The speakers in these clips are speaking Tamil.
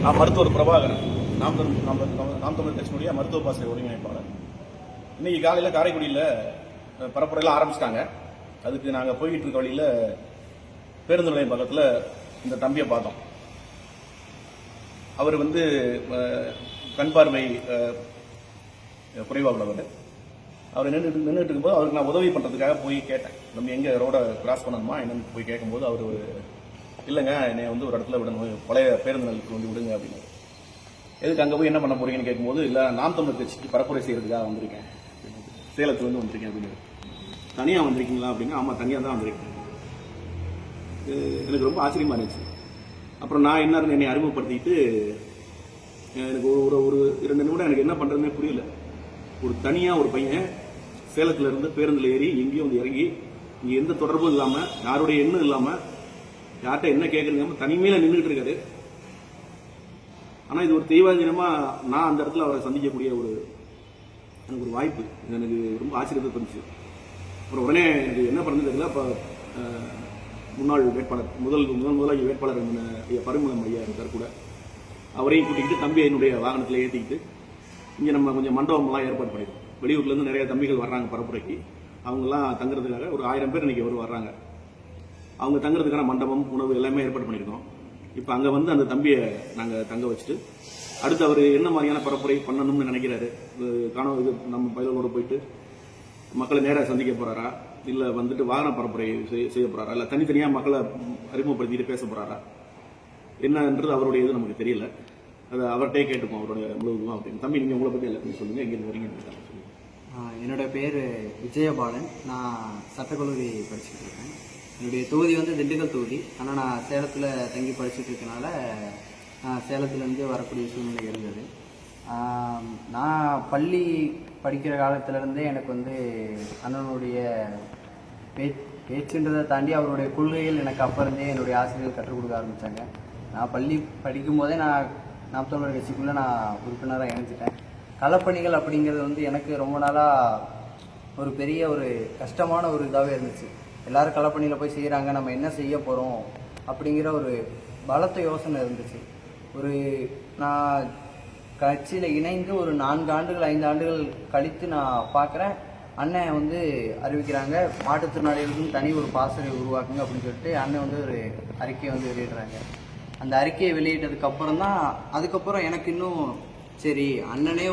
நான் மருத்துவர் பிரபாகரன், நாம் தமிழர் கட்சியினுடைய மருத்துவ பாசறை ஒருங்கிணைப்பாளர். இன்னைக்கு காலையில் காரைக்குடியில் பரப்புரையெல்லாம் ஆரம்பிச்சிட்டாங்க. அதுக்கு நாங்கள் போய்கிட்டு இருக்க வழியில் பேருந்து நிலையம் பக்கத்தில் இந்த தம்பியை பார்த்தோம். அவர் கண் பார்வை குறைவாக உள்ளவர். அவர் நின்றுட்டு இருக்கும்போது அவருக்கு நான் உதவி பண்ணுறதுக்காக போய் கேட்டேன், நம்ம எங்கே ரோடை கிராஸ் பண்ணணுமா என்னன்னு போய் கேட்கும்போது அவர் இல்லைங்க, என்னை ஒரு இடத்துல விடணும், பழைய பேருந்து நிலையத்துக்கு விடுங்க அப்படின்னு. எதுக்கு அங்கே போய் என்ன பண்ண போறீங்கன்னு கேட்கும்போது, இல்லை நாம் தமிழர் கட்சிக்கு பரப்புரை செய்யறதுக்காக வந்திருக்கேன், சேலத்துலேருந்து வந்திருக்கேன் அப்படின்னு. தனியாக வந்திருக்கீங்களா அப்படின்னு. ஆமாம், தனியாக தான் வந்திருக்கேன். எனக்கு ரொம்ப ஆச்சரியமா இருந்துச்சு. அப்புறம் நான் என்னன்னு என்னை அறிமுகப்படுத்திட்டு எனக்கு ஒரு 2 நிமிடம் எனக்கு என்ன பண்றதுன்னே புரியல. ஒரு பையன் சேலத்துல இருந்து பேருந்துல ஏறி எங்கேயும் இறங்கி இங்க எந்த தொடர்பும் இல்லாம, யாருடைய எண்ணம் இல்லாம, யார்கிட்ட என்ன கேட்கறீங்க தனிமையில நின்றுட்டு இருக்காரு. ஆனா இது ஒரு தெய்வாதீனமா நான் அந்த இடத்துல அவரை சந்திக்கக்கூடிய எனக்கு ஒரு வாய்ப்பு. எனக்கு ரொம்ப ஆச்சரியத்தை தந்துச்சு. அப்புறம் உடனே எனக்கு என்ன பண்ணது தெரியல. அப்ப முன்னாள் வேட்பாளர் முதலாளி வேட்பாளர் பரிமளம் ஐயா இருக்கார் கூட. அவரையும் கூட்டிக்கிட்டு தம்பி என்னுடைய வாகனத்தில் ஏற்றிக்கிட்டு இங்கே நம்ம கொஞ்சம் மண்டபம்லாம் ஏற்பாடு பண்ணிடுவோம். வெளியூர்லேருந்து நிறைய தம்பிகள் வர்றாங்க பரப்புரைக்கு. அவங்கெல்லாம் தங்குறதுக்காக ஒரு 1000 பேர் இன்னைக்கு வர்றாங்க. அவங்க தங்குறதுக்கான மண்டபம், உணவு எல்லாமே ஏற்பாடு பண்ணியிருக்கோம். இப்போ அங்கே அந்த தம்பியை நாங்கள் தங்க வச்சுட்டு அடுத்து அவர் என்ன மாதிரியான பரப்புரை பண்ணணும்னு நினைக்கிறாரு, நம்ம பயிலோடு போயிட்டு மக்களை நேராக சந்திக்க போறாரா, இல்லை வாகன பரப்புரை செய்ய போறாரா, இல்லை தனித்தனியாக மக்களை அறிமுகப்படுத்திட்டு பேச போறாரா என்னன்றது அவருடைய இது நமக்கு தெரியல. அதை அவர்கிட்டே கேட்டுப்போம் அவருடைய முழுவதுமா அப்படின்னு. தம்பி, நீங்கள் உங்களை பற்றி எல்லாத்தையும் சொல்லுங்கள், எங்கேருந்து வரீங்க? என்னோட பேர் விஜயபாலன். நான் சட்டக்கல்லூரி படிச்சுட்டு இருக்கேன். என்னுடைய தொகுதி திண்டுக்கல் தொகுதி. ஆனால் நான் சேலத்தில் தங்கி படிச்சுட்டு இருக்கனால நான் சேலத்துலேருந்து வரக்கூடிய சூழ்நிலை இருந்தது. நான் பள்ளி படிக்கிற காலத்திலேருந்தே எனக்கு அண்ணனுடைய பேச்சுன்றதை தாண்டி அவருடைய கொள்கைகள் எனக்கு அப்போ இருந்தே என்னுடைய ஆசிரியர்கள் கற்றுக் கொடுக்க ஆரம்பித்தாங்க. நான் பள்ளி படிக்கும் போதே நாம் தமிழர் கட்சிக்குள்ளே நான் உறுப்பினராக இணைஞ்சிட்டேன். களப்பணிகள் அப்படிங்கிறது எனக்கு ரொம்ப நாளாக ஒரு பெரிய கஷ்டமான இதாகவே இருந்துச்சு. எல்லாரும் களப்பணியில் போய் செய்கிறாங்க, நம்ம என்ன செய்ய போகிறோம் அப்படிங்கிற பலத்த யோசனை இருந்துச்சு. நான் கட்சியில் இணைந்து 4 ஆண்டுகள் 5 ஆண்டுகள் கழித்து நான் பார்க்குறேன், அண்ணன் அறிவிக்கிறாங்க, மாற்றுத்திறனாளிகளுக்கும் தனி பாசறை உருவாக்குங்க அப்படின்னு சொல்லிட்டு அண்ணன் ஒரு அறிக்கையை வெளியிடுறாங்க. அந்த அறிக்கையை வெளியிட்டதுக்கு அப்புறம் தான் அதுக்கப்புறம் எனக்கு இன்னும் சரி, அண்ணனே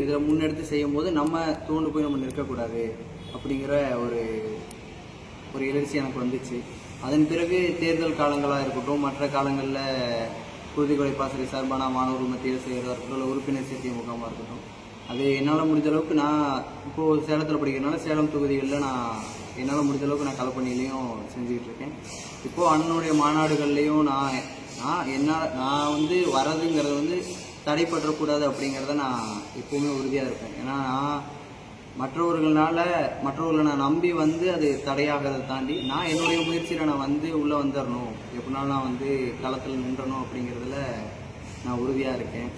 இதில் முன்னெடுத்து செய்யும் போது நம்ம தோண்டு போய் நம்ம நிற்கக்கூடாது அப்படிங்கிற ஒரு எழுச்சி எனக்கு வந்துச்சு. அதன் பிறகு தேர்தல் காலங்களாக இருக்கட்டும், மற்ற காலங்களில் குருதிக்கொலை பாசறை சார்பான மாணவர்கள் மத்தியில் செய்கிறதா இருக்கட்டும், இல்லை உறுப்பினர் சேர்த்திய முகாமாக இருக்கட்டும், அது என்னால் முடிஞ்ச அளவுக்கு நான் இப்போது சேலத்தில் படிக்கிறதுனால சேலம் தொகுதிகளில் என்னால் முடிஞ்ச அளவுக்கு நான் களப்பணியிலையும் செஞ்சுக்கிட்டு இருக்கேன். இப்போது அண்ணனுடைய மாநாடுகள்லையும் நான் வரதுங்கிறது தடைப்பற்றக்கூடாது அப்படிங்கிறத நான் எப்போவுமே உறுதியாக இருப்பேன். ஏன்னா மற்றவர்களை நான் நம்பி அது தடையாகிறத தாண்டி நான் என்னுடைய முயற்சியில் நான் உள்ளே வந்துடணும், எப்படினாலும் நான் களத்தில் நின்றணும் அப்படிங்கிறதுல நான் உறுதியாக இருக்கேன்.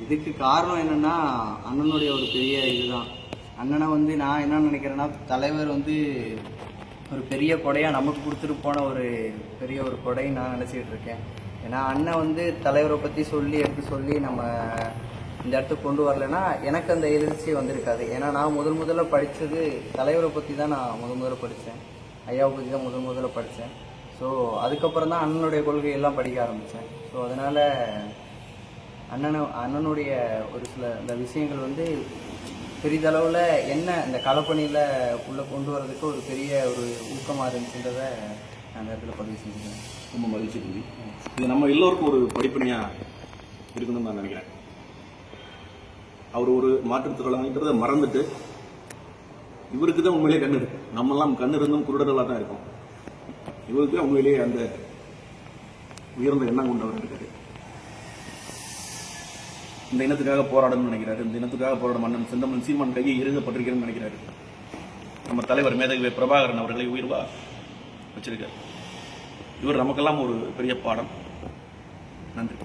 இதுக்கு காரணம் என்னென்னா அண்ணனுடைய ஒரு பெரிய இதுதான். அண்ணனை நான் என்ன நினைக்கிறேன்னா, தலைவர் ஒரு பெரிய கொடையாக நமக்கு கொடுத்துட்டு போன பெரிய கொடைன்னு நான் நினச்சிக்கிட்டு இருக்கேன். ஏன்னா அண்ணன் தலைவரை பற்றி எடுத்து சொல்லி நம்ம இந்த இடத்துக்கு கொண்டு வரலைன்னா எனக்கு அந்த எழுச்சி வந்திருக்காது. ஏன்னா நான் முதல்ல படித்தது தலைவரை பற்றி தான். நான் முதல்ல படித்தேன், ஐயாவை பற்றி தான் முதல்ல படித்தேன். ஸோ அதுக்கப்புறம் தான் அண்ணனுடைய கொள்கையெல்லாம் படிக்க ஆரம்பித்தேன். ஸோ அதனால் அண்ணனுடைய ஒரு சில இந்த விஷயங்கள் பெரிதளவில் என்ன இந்த களப்பணியில் உள்ளே கொண்டு வரதுக்கு ஒரு பெரிய ஊக்கமாக இருந்துச்சுன்றதை நான் அந்த இடத்துல பதிவு செஞ்சுக்கிறேன். ரொம்ப மகிழ்ச்சி தம்பி. இது நம்ம எல்லோருக்கும் ஒரு படிப்பணியாக இருக்கணும்னு நான் நினைக்கிறேன். அவர் ஒரு மாற்றுத்திறனாளின்றதை மறந்துட்டு இவருக்கு தான் உண்மையிலேயே கண்ணு இருக்கு. நம்மெல்லாம் கண்ணு இருந்தும் குருடர்களாக தான் இருக்கும். இவருக்கு தான் உண்மையிலேயே அந்த உயர்ந்த எண்ணம் கொண்டவர் இருக்காரு. இந்த இனத்துக்காக போராடணும்னு நினைக்கிறாரு. இந்த இனத்துக்காக போராட மன்னன் செந்தமன் சீமான் கையை இறுகப்பட்டிருக்கிறேன்னு நினைக்கிறாரு. நம்ம தலைவர் மேதகவி பிரபாகரன் அவர்களை உயிர்வா வச்சிருக்காரு. இவர் நமக்கெல்லாம் ஒரு பெரிய பாடம். நன்றி.